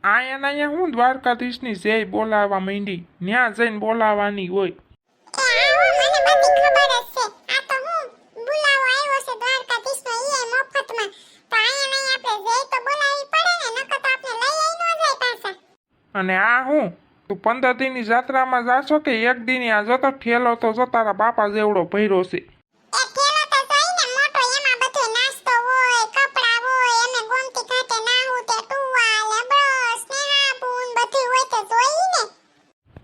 અહીંયા હું દ્વારકાધીશની જય બોલાવવા માંડી, ન્યા જઈને બોલાવવાની હોય. અને આ હું તું 15 દીની જાત્રામાં જાશો કે એક દીની? આ જોતો ઠેલો તો જો તારા બાપા જેવડો ભર્યો છે.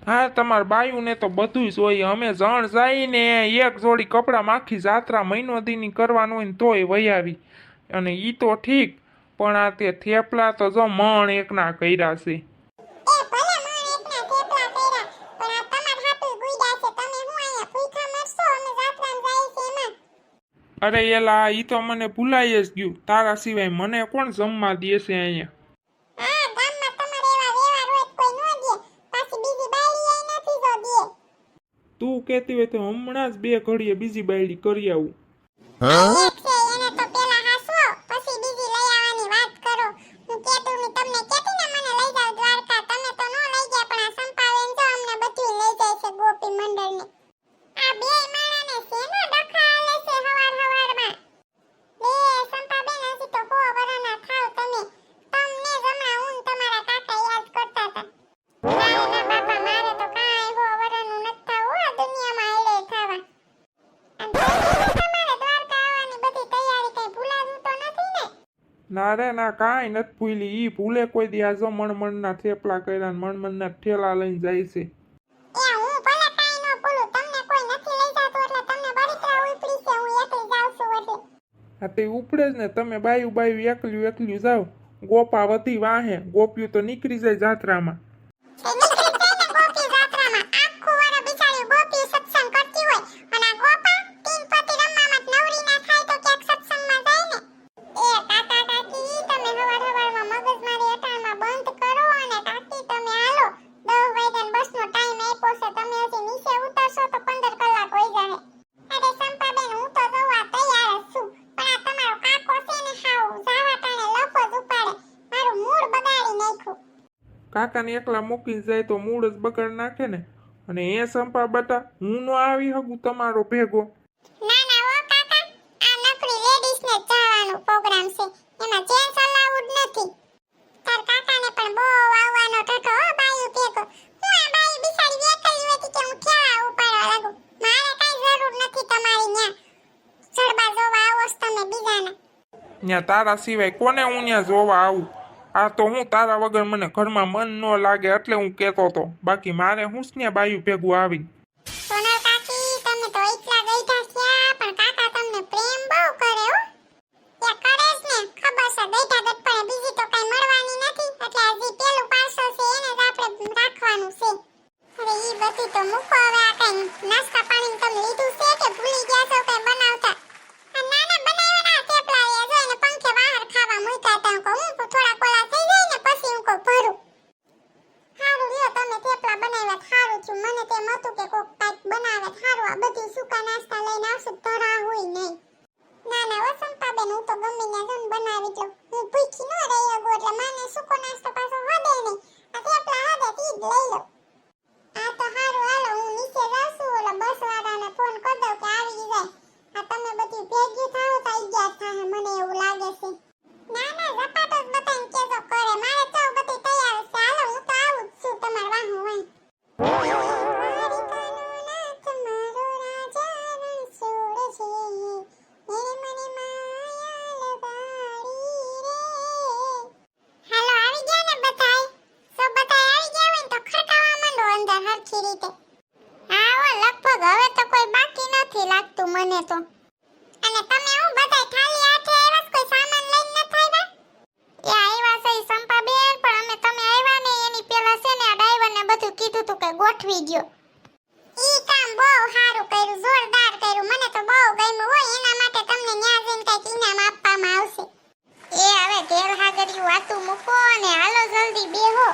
હા, તમારા બાયુને તો બધું જોઈએ. અમે જણ જઈને એક જોડી કપડાં આખી જાત્રા મહિનો દીની કરવાનું હોય ને તોય વહી આવી. અને ઈ તો ઠીક, પણ આ તે થેપલા તો જો મણ એકના કર્યા છે. અરે એલા, ઈ તો મને ભૂલાઈ જ ગયું. તારા સિવાય મને કોણ જમવા દેશે અહીંયા? તું કહેતી હોય તો હમણાં જ 2 ઘડીએ બીજી બાયડી કરી આવું. ના રે ના, કાંઈ નથી ભૂલી. ઈ ભૂલે કોઈ દી? આ જો મણમણના થેપલા કર્યા ને મણમણના ઠેલા લઈને જાય છે. હા તે ઉપડે જ ને. તમે બાયું એકલ્યું જાવ. ગોપા વધી વાહે, ગોપિયું તો નીકળી જાય જાત્રામાં. કાકાને એકલા મૂકીને જાય તો મૂડ જ બગાડ નાખે ને. અને એ સંપા બટા, હું નો આવી શકું તમારો ભેગો. ત્યાં તારા સિવાય કોને હું ત્યાં જોવા આવું? આ તો હું તારા વગર મને ઘરમાં મન ન લાગે એટલે હું કહેતો હતો. બાકી મારે હું ને બાયું ભેગું આવી. મને તો. અને તમે હું બધાય ખાલી હાથે આવ્યા કોઈ સામાન લઈને ન આવ્યા? એ આવ્યા છે સંપાબેન, પણ અમે તમે આવ્યા ને એની પેલા છે ને આ ડ્રાઈવરને બધું કીધું તું કે ગોઠવી દ્યો. ઈ કામ બહુ સારું કર્યું, જોરદાર કર્યું. મને તો બહુ ગમ્યું હોય. એના માટે તમને ન્યા જઈને કઈક ઇનામ આપવામાં આવશે. એ હવે ઘેર હાગરિયું વાતું મૂકો અને હાલો જલ્દી બેહો.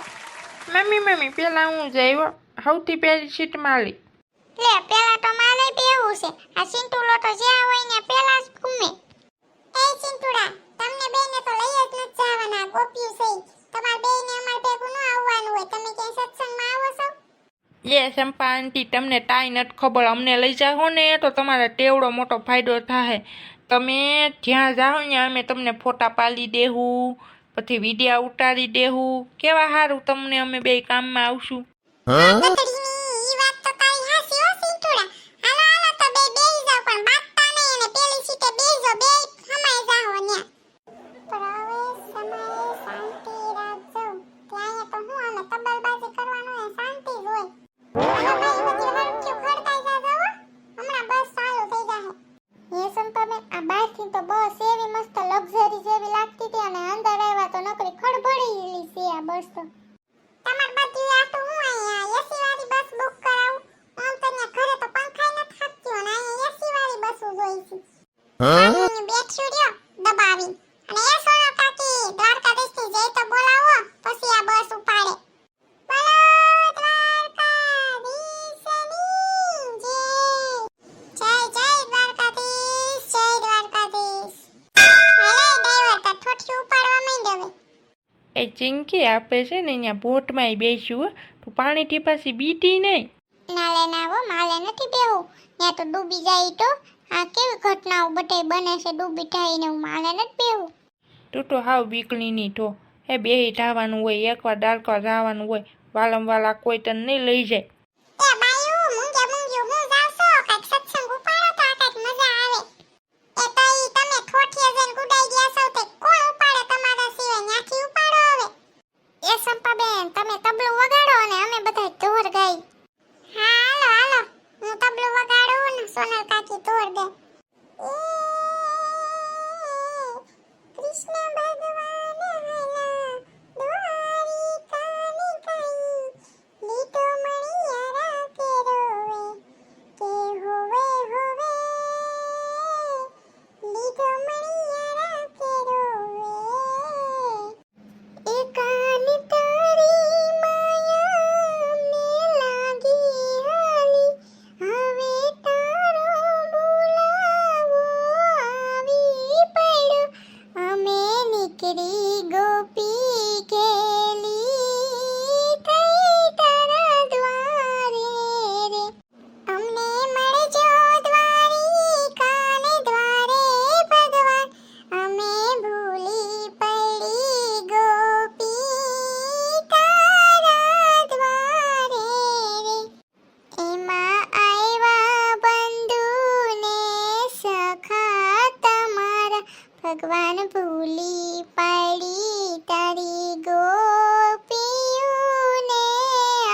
મમ્મી પેલા હું જઈવો સૌથી પહેલી સીટ માલી. લે પેલા તો માલે બેવું છે. આ સિંટુલો તો જ્યાં હોય ને પેલા જ ઘૂમે. એ સિંટુડા, તમને બેને તો લઈ જ ન જવાના. ગોપ્યું છે તમાર બેને અમાર ભેગો એ ચંપા આંટી તમને તાઈ નથી ખબર, અમને લઈ જાઓ ને તો તમારે ટેવડો મોટો ફાયદો થાય. તમે જ્યાં જાઓ ને અમે તમને ફોટા પાડી દેવું, પછી વિડીયા ઉતારી દેવું. કેવા સારું તમને અમે બે કામમાં આવશું. ગધડીની ઈ વાત તો તારી હાસી હો સિંટુડા. હાલો હાલો તો બે બેહી જાવ પણ બાતતા નહીં અને પેલી સીટે બેહી જાવ, બે હમાય જાઓ ન્યા. પ્રવેશ સમયે શાંતિ રાખજો. ત્યાં તો હું અમે તબલબાજી કરવાનું એ શાંતિ જ હોય. હાલો ભાઈ બધી હરખ્યું ખડકાઈ જાજો હો. હમણાં બસ ચાલુ થઈ જાહે. એ સંપાબેન આ બહારથી તો બસ એવી મસ્ત લક્ઝરી જેવી લાગતી હતી અને અંદર આવ્યા તો નકરી ખડબડેલી છે આ બસ તો. તમાર બધી આ તો હું અહીંયા એસી વાળી બસ બુક કરાવું. આમ તો ન્યા ઘરે તો પંખાય નથી હાકતી અને અહીંયા એસી વાળી બસ જોઈ છે. હા બેઠું રહ્યો દબાવી અને એ સોનો કાકી દ્વારકાધીશથી જઈ તો બોલાવો પછી આ બસ ઉપાડે. બોલો દ્વારકાધીશની જય. જય જય દ્વારકાધીશ, જય દ્વારકાધીશ. હાલે ડ્રાઈવર તા ઠોઠી ઉપાડવા માંડ્યો હવે. એ ચિંકી આપે છે ને અહીંયા બોટમાંય બેસ્યું, તું પાણીથી પાછી બીટી નહીં. નાલે ના હો માલે નથી બેહું. ત્યાં તો ડૂબી જાય તો આ કેવી ઘટનાઓ બધાય બને છે ડૂબી થઈને હું માલે નથી બેહું. તું તો હાવ બીકણી નહીં તો. એ બેહી જવાનું હોય, એકવાર ડાળકા જવાનું હોય, વાલમવાલા કોઈ તને નહીં લઈ જાય. એ બાયું મૂંગે મૂંગે હું જાવશો કાઈક સત્સંગ ઉપાડો તો આ કાઈક મજા આવે. એ તો ઈ તમે ઠોઠીએ જઈને ગુડાઈ ગયા છો તે કોણ ઉપાડે તમારા સિવાય, ન્યાથી ઉપાડો હવે. એ સંપાબેન તમે તબલું વગાડો અને અમે બધા ઢોર ગાઈ. હા હાલો હાલો હું તબલું વગાડું ને સોનલ કાકી ઢોર ગાય. કૃષ્ણ ભગવાન હલા દ્વારિકાની કાઈ લીધો મણિયારા કે રોવે કે હોવે હોવે લીધો મણિયારા કે રોવે એ કાન તારી માયા મે લાગી હાલી હવે તારો બોલાવો આવી પડ્યો અમે નીકળી ગોપી ખેલી થઈ તારા દ્વારે રે અમને મળજો દ્વારિકાને દ્વારે ભગવાન અમે ભૂલી પડી ગોપી તારા દ્વારે રે એમાં આવ્યા બંધુને સખા તમારા ભગવાન ભૂલી પડી તારી ગોપીઓને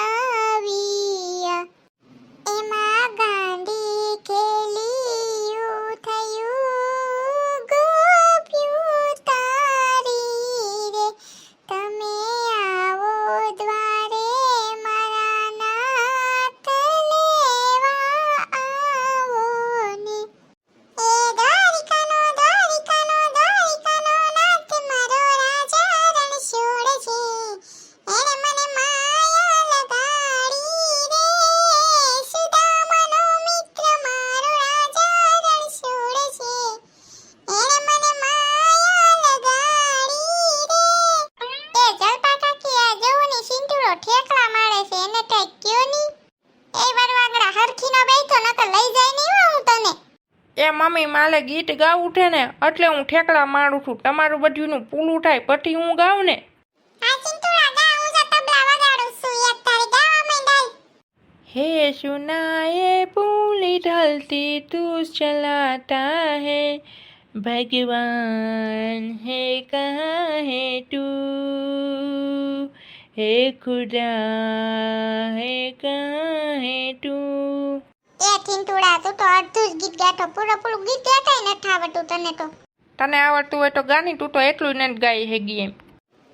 આવ્યા એમાં ગાંડી ખેલીયું થયું ગોપીઓ તારી રે તમે આવો દ્વારે મારા નાથ લેવા આવો ને. એ દ્વારિકાનો નાથ મારો રાજા રણછોડ છે. એણે મને માયા લગાડી રે સુદામાનો મિત્ર મારો રાજા રણછોડ છે. એણે મને માયા લગાડી રે. એ જલપા કાકી આ જોવો ને સિંધુડો ઠેકડા મારે છે એને કઈ કયો ની. એ વરવાગડા હરખીનો બેઠો નકર લઈ જાય નહીં હો હું તને. એ મમ્મી મારે ગીત ગાવું છે ને એટલે હું ઠેકડા મારું છું. તમારું બધુંનું પૂરું થાય પછી હું ગાઉં ને. આ ચિંતુડા ગા હું જો તબલા વગાડું છું એક તારી ગાવા માંડાઈ. हे सुनाए पूली ढलती तू चलाता है भगवान है कहाँ है तू हे खुदा है कहाँ है तू. એ ચિંતુડા તું તો અડધું જ ગીત ગાતો પૂરું ગીત ગાતાય નથી આવડતું તને તો. તને આવડતું હોય તો ગાની, તું તો એટલું નથી ગાઈ હેગી એમ.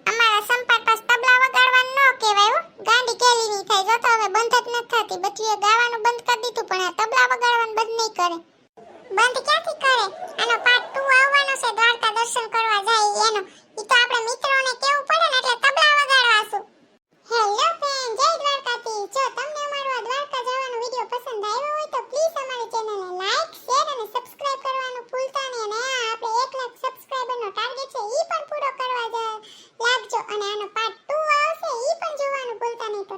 અમારા સંપાર પાસ તબલા વગાડવાનું ન કહેવાય હો. ગાંડી કેલી ની થાય જો તો હવે બંધ જ નથી થતી. બચ્ચીએ ગાવાનું બંધ કરી દીધું પણ આ તબલા વગાડવાનું બંધ નહીં કરે. બંધ ક્યાંથી કરે? આનો પાર્ટ 2 આવવાનો છે દ્વારકા દર્શન કરવા જાય એનો. ઈ તો આપણે મિત્રોને કેવું પડે ને એટલે તબલા વગાડવાશું. હેલો ફ્રેન્ડ, જય દ્વારકાધીશ. જો તમને અમારો આ દ્વારકા જવાનો વિડિયો પસંદ આવ્યો હોય તો પ્લીઝ અમારી ચેનલને લાઈક, શેર અને સબસ્ક્રાઇબ કરવાનું ભૂલતા નહીં. અને આ આપણે 1 લાખ સબસ્ક્રાઇબરનો ટાર્ગેટ છે ઈ પણ પૂરો કરવા લાગજો અને આનો પાર્ટ 2 આવશે ઈ પણ જોવાનું ભૂલતા નહીં. તો